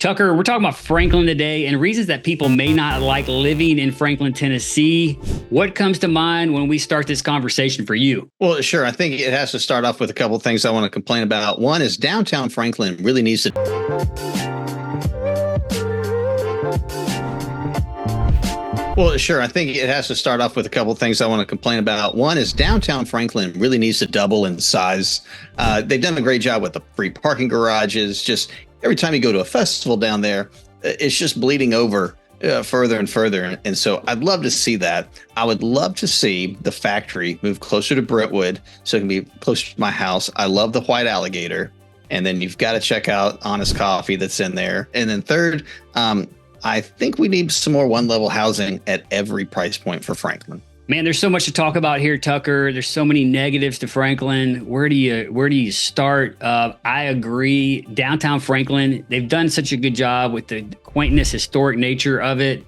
Tucker, we're talking about Franklin today and reasons that people may not like living in Franklin, Tennessee. What comes to mind when we start this conversation for you? Well, sure. I think it has to start off with a couple of things I want to complain about. One is downtown Franklin really needs to. Well, sure. I think it has to start off with a couple of things I want to complain about. One is downtown Franklin really needs to double in size. They've done a great job with the free parking garages. Just every time you go to a festival down there, it's just bleeding over further and further. And so I'd love to see that. I would love to see the factory move closer to Brentwood so it can be closer to my house. I love the White Alligator. And then you've got to check out Honest Coffee that's in there. And then third, I think we need some more one-level housing at every price point for Franklin. Man, there's so much to talk about here, Tucker. There's so many negatives to Franklin. Where do you start? I agree. Downtown Franklin, they've done such a good job with the quaintness, historic nature of it.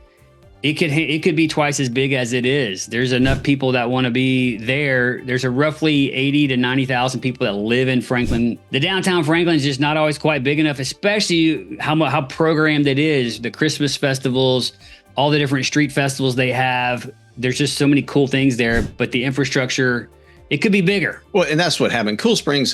It could be twice as big as it is. There's enough people that want to be there. There's a roughly 80 to 90,000 people that live in Franklin. The downtown Franklin is just not always quite big enough, especially how programmed it is. The Christmas festivals, all the different street festivals they have. There's just so many cool things there, but the infrastructure, it could be bigger. Well, and that's what happened. Cool Springs,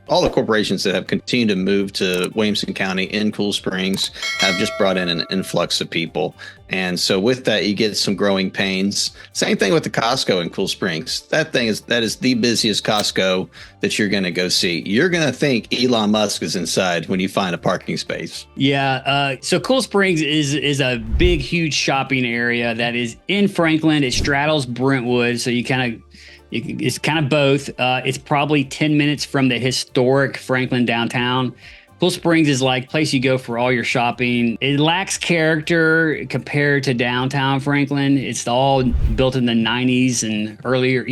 all the corporations that have continued to move to Williamson County in Cool Springs have just brought in an influx of people. And so with that, you get some growing pains. Same thing with the Costco in Cool Springs. That is the busiest Costco that you're going to go see. You're going to think Elon Musk is inside when you find a parking space. Yeah. So Cool Springs is a big, huge shopping area that is in Franklin. It straddles Brentwood. So it's kind of both. It's probably 10 minutes from the historic Franklin downtown. Cool Springs is like a place you go for all your shopping. It lacks character compared to downtown Franklin. It's all built in the 90s and earlier.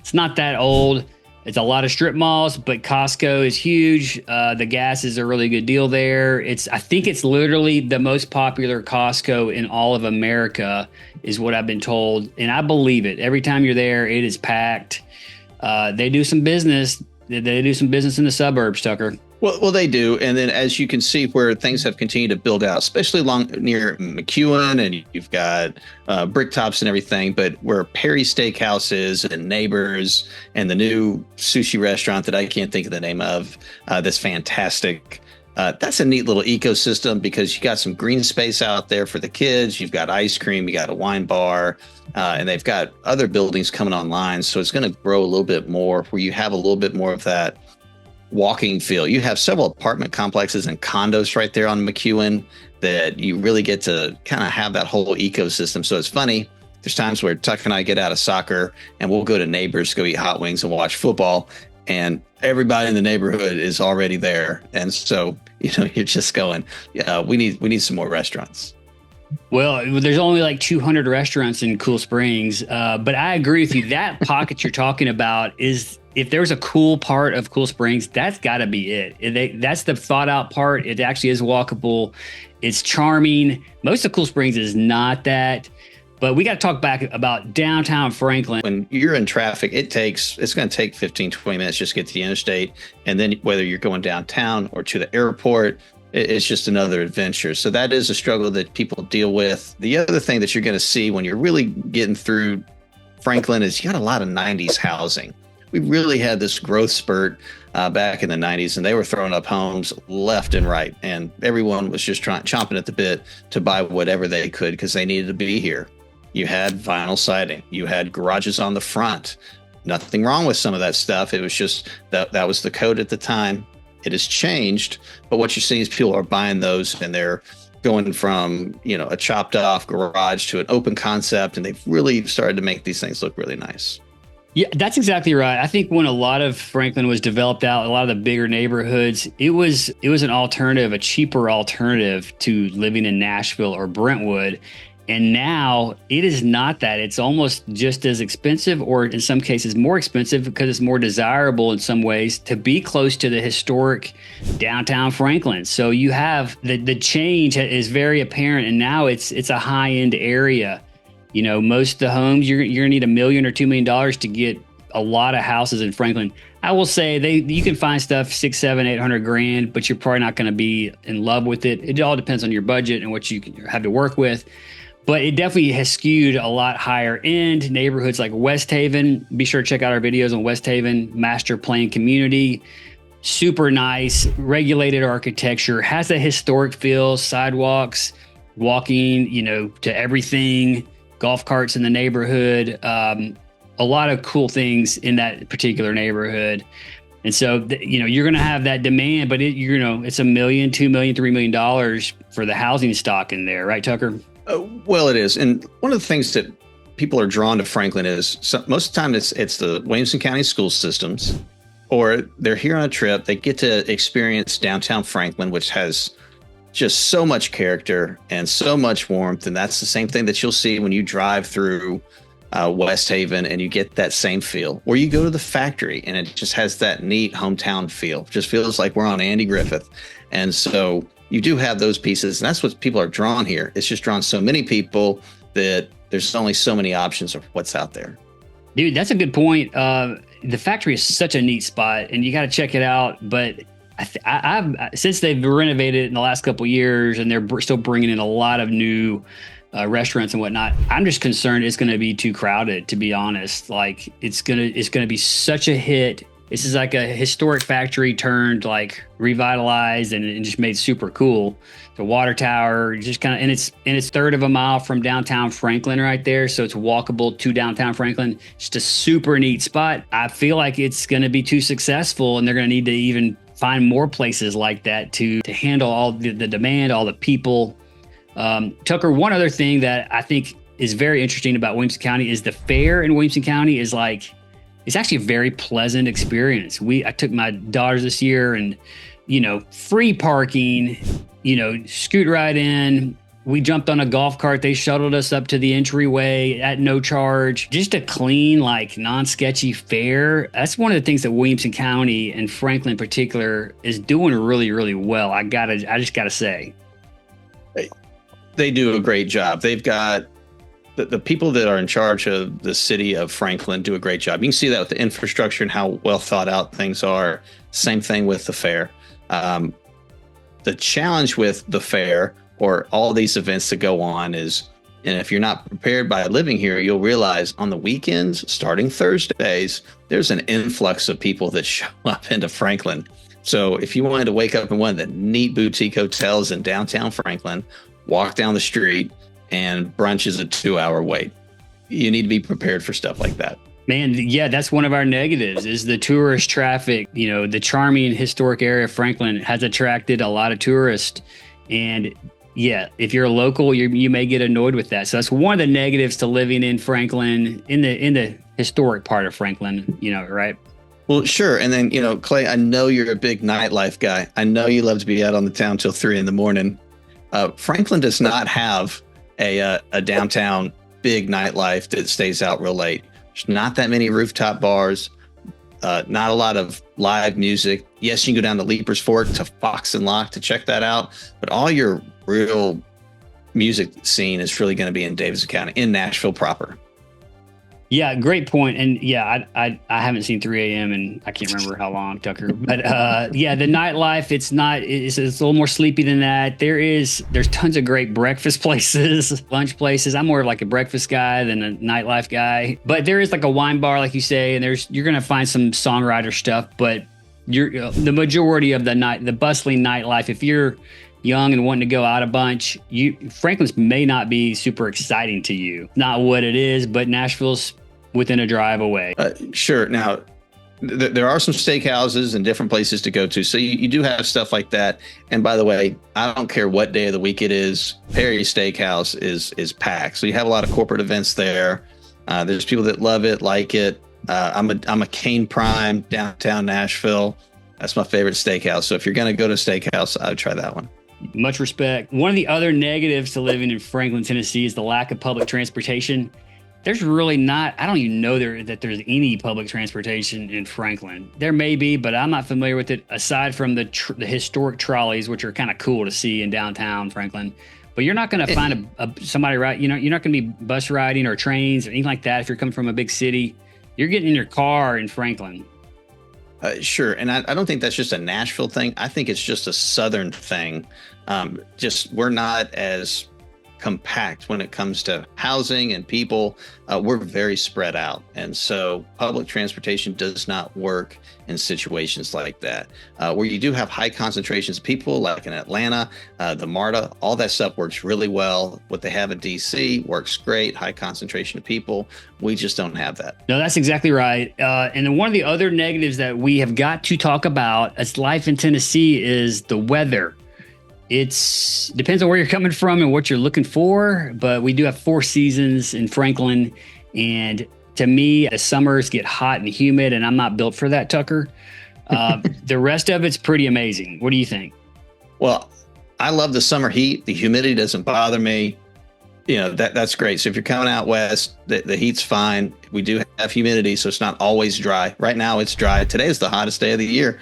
It's not that old. It's a lot of strip malls, but Costco is huge. The gas is a really good deal there. I think it's literally the most popular Costco in all of America, is what I've been told. And I believe it. Every time you're there, it is packed. They do some business. They do some business in the suburbs, Tucker. Well, they do. And then as you can see where things have continued to build out, especially along near McEwen, and you've got Bricktops and everything, but where Perry Steakhouse is and Neighbors and the new sushi restaurant that I can't think of the name of, that's fantastic. That's a neat little ecosystem because you got some green space out there for the kids. You've got ice cream, you got a wine bar, and they've got other buildings coming online. So it's going to grow a little bit more where you have a little bit more of that walking feel. You have several apartment complexes and condos right there on McEwen that you really get to kind of have that whole ecosystem. So it's funny. There's times where Tuck and I get out of soccer and we'll go to Neighbors, go eat hot wings and watch football. And everybody in the neighborhood is already there. And so, you're just going, yeah, we need some more restaurants. Well, there's only like 200 restaurants in Cool Springs. But I agree with you. That pocket you're talking about is, if there's a cool part of Cool Springs, that's got to be it. That's the thought out part. It actually is walkable. It's charming. Most of Cool Springs is not that. But we got to talk back about downtown Franklin. When you're in traffic, it's going to take 15, 20 minutes just to get to the interstate. And then whether you're going downtown or to the airport, it's just another adventure. So that is a struggle that people deal with. The other thing that you're going to see when you're really getting through Franklin is you got a lot of 90s housing. We really had this growth spurt back in the 90s, and they were throwing up homes left and right. And everyone was just chomping at the bit to buy whatever they could because they needed to be here. You had vinyl siding. You had garages on the front. Nothing wrong with some of that stuff. It was just that was the code at the time. It has changed. But what you're seeing is people are buying those, and they're going from, a chopped off garage to an open concept. And they've really started to make these things look really nice. Yeah, that's exactly right. I think when a lot of Franklin was developed out, a lot of the bigger neighborhoods, it was an alternative, a cheaper alternative to living in Nashville or Brentwood. And now it is not that. It's almost just as expensive, or in some cases more expensive, because it's more desirable in some ways to be close to the historic downtown Franklin. So you have the change is very apparent, and now it's a high-end area. Most of the homes, you're going to need $1 million or $2 million to get a lot of houses in Franklin. I will say you can find stuff 6, 7, 800 grand, but you're probably not going to be in love with it. It all depends on your budget and what you have to work with. But it definitely has skewed a lot higher end neighborhoods like West Haven. Be sure to check out our videos on West Haven master plan community. Super nice, regulated architecture, has a historic feel, sidewalks, walking, to everything, golf carts in the neighborhood. A lot of cool things in that particular neighborhood. And so, you're going to have that demand, but it's $1 million, $2 million, $3 million for the housing stock in there. Right, Tucker? Well, it is. And one of the things that people are drawn to Franklin is most of the time it's the Williamson County school systems, or they're here on a trip. They get to experience downtown Franklin, which has just so much character and so much warmth. And that's the same thing that you'll see when you drive through West Haven and you get that same feel. Or you go to the factory and it just has that neat hometown feel. Just feels like we're on Andy Griffith. And so you do have those pieces, and that's what people are drawn here. It's just drawn so many people that there's only so many options of what's out there. Dude, that's a good point. The factory is such a neat spot, and you got to check it out. But I've since they've renovated it in the last couple of years, and they're still bringing in a lot of new restaurants and whatnot, I'm just concerned it's going to be too crowded, to be honest. Like it's going to be such a hit. This is like a historic factory turned like revitalized and just made super cool. The water tower, just kind of, and it's third of a mile from downtown Franklin right there. So it's walkable to downtown Franklin. Just a super neat spot. I feel like it's going to be too successful, and they're going to need to even find more places like that to handle all the demand, all the people. Tucker, one other thing that I think is very interesting about Williamson County is the fair in Williamson County is like, it's actually a very pleasant experience. I took my daughters this year and, free parking, scoot right in. We jumped on a golf cart. They shuttled us up to the entryway at no charge. Just a clean, like non-sketchy fair. That's one of the things that Williamson County and Franklin in particular is doing really, really well. I just gotta say. They do a great job. They've got the people that are in charge of the city of Franklin do a great job. You can see that with the infrastructure and how well thought out things are. Same thing with the fair. The challenge with the fair or all these events that go on is, and if you're not prepared by living here, you'll realize on the weekends, starting Thursdays, there's an influx of people that show up into Franklin. So if you wanted to wake up in one of the neat boutique hotels in downtown Franklin, walk down the street, and brunch is a 2-hour wait. You need to be prepared for stuff like that. Man, yeah, that's one of our negatives is the tourist traffic. The charming historic area of Franklin has attracted a lot of tourists. And yeah, if you're a local, you may get annoyed with that. So that's one of the negatives to living in Franklin, in the historic part of Franklin, right? Well, sure. And then, Clay, I know you're a big nightlife guy. I know you love to be out on the town till 3 a.m. Franklin does not have a downtown big nightlife that stays out real late. There's not that many rooftop bars, not a lot of live music. Yes, you can go down to Leaper's Fork to Fox and Lock to check that out, but all your real music scene is really going to be in Davidson County, in Nashville proper. Yeah, great point. And yeah, I haven't seen 3 a.m. and I can't remember how long, Tucker. But yeah, the nightlife, it's a little more sleepy than that. There's tons of great breakfast places, lunch places. I'm more of like a breakfast guy than a nightlife guy. But there is like a wine bar, like you say, and you're gonna find some songwriter stuff. But the majority of the bustling nightlife, if you're young and wanting to go out a bunch, Franklin's may not be super exciting to you. Not what it is, but Nashville's within a drive away. Sure. Now, there are some steakhouses and different places to go to. So you do have stuff like that. And by the way, I don't care what day of the week it is, Perry Steakhouse is packed. So you have a lot of corporate events there. There's people that love it, like it. I'm a Cane Prime downtown Nashville. That's my favorite steakhouse. So if you're going to go to a steakhouse, I would try that one. Much respect. One of the other negatives to living in Franklin, Tennessee is the lack of public transportation. There's really not, I don't even know that there's any public transportation in Franklin. There may be, but I'm not familiar with it aside from the historic trolleys, which are kind of cool to see in downtown Franklin. But you're not going to find somebody right. You're not going to be bus riding or trains or anything like that. If you're coming from a big city, you're getting in your car in Franklin. Sure. And I don't think that's just a Nashville thing. I think it's just a Southern thing. Just we're not as compact when it comes to housing and people. We're very spread out. And so public transportation does not work in situations like that. Where you do have high concentrations of people, like in Atlanta, the MARTA, all that stuff works really well. What they have in DC works great, high concentration of people. We just don't have that. No, that's exactly right. And then one of the other negatives that we have got to talk about as life in Tennessee is the weather. It's depends on where you're coming from and what you're looking for, but we do have 4 seasons in Franklin. And to me, the summers get hot and humid, and I'm not built for that, Tucker. The rest of it's pretty amazing. What do you think? Well, I love the summer heat. The humidity doesn't bother me. You know, that's great. So if you're coming out west, the heat's fine. We do have humidity, so it's not always dry. Right now it's dry. Today is the hottest day of the year.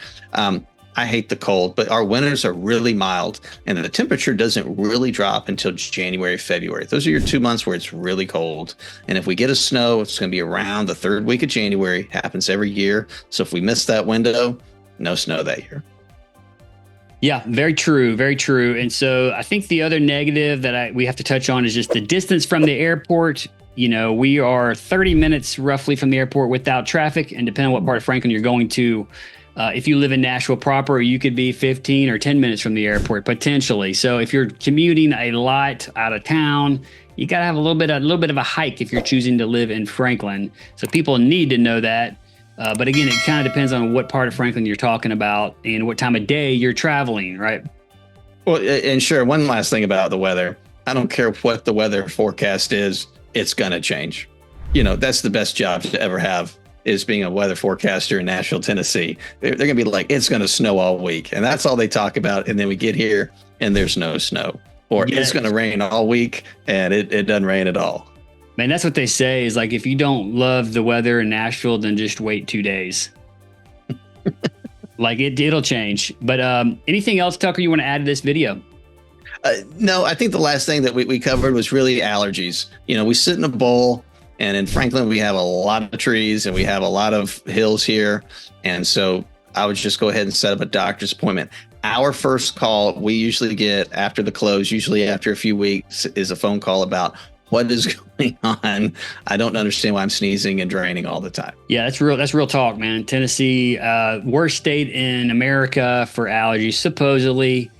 I hate the cold, but our winters are really mild, and the temperature doesn't really drop until January, February. Those are your 2 months where it's really cold. And if we get a snow, it's going to be around the 3rd week of January. Happens every year. So if we miss that window, no snow that year. Yeah, very true. Very true. And so I think the other negative that we have to touch on is just the distance from the airport. You know, we are 30 minutes roughly from the airport without traffic, and depending on what part of Franklin you're going to, if you live in Nashville proper, you could be 15 or 10 minutes from the airport potentially. So if you're commuting a lot out of town, you got to have a little bit of a hike if you're choosing to live in Franklin. So people need to know that. But again, it kind of depends on what part of Franklin you're talking about and what time of day you're traveling, right? Well, and sure, one last thing about the weather. I don't care what the weather forecast is, it's going to change. You know, that's the best job to ever have, is being a weather forecaster in Nashville, Tennessee. They're going to be like, it's going to snow all week. And that's all they talk about. And then we get here and there's no snow. Or it's going to rain all week and it doesn't rain at all. Man, that's what they say is like, if you don't love the weather in Nashville, then just wait 2 days. Like it'll change. But anything else, Tucker, you want to add to this video? No, I think the last thing that we covered was really allergies. You know, we sit in a bowl. And in Franklin, we have a lot of trees and we have a lot of hills here. And so I would just go ahead and set up a doctor's appointment. Our first call we usually get after the close, usually after a few weeks, is a phone call about what is going on. I don't understand why I'm sneezing and draining all the time. Yeah, that's real talk, man. Tennessee, worst state in America for allergies, supposedly.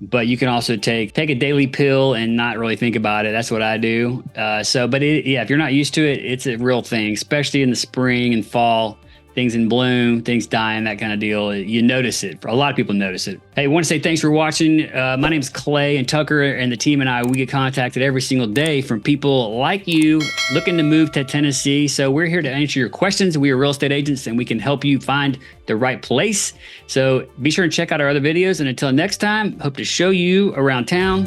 But you can also take a daily pill and not really think about it. That's what I do. If you're not used to it, it's a real thing, especially in the spring and fall. Things in bloom, things dying, that kind of deal. You notice it. A lot of people notice it. Hey, I want to say thanks for watching. My name's Clay, and Tucker and the team and I, we get contacted every single day from people like you looking to move to Tennessee. So we're here to answer your questions. We are real estate agents, and we can help you find the right place. So be sure and check out our other videos. And until next time, hope to show you around town.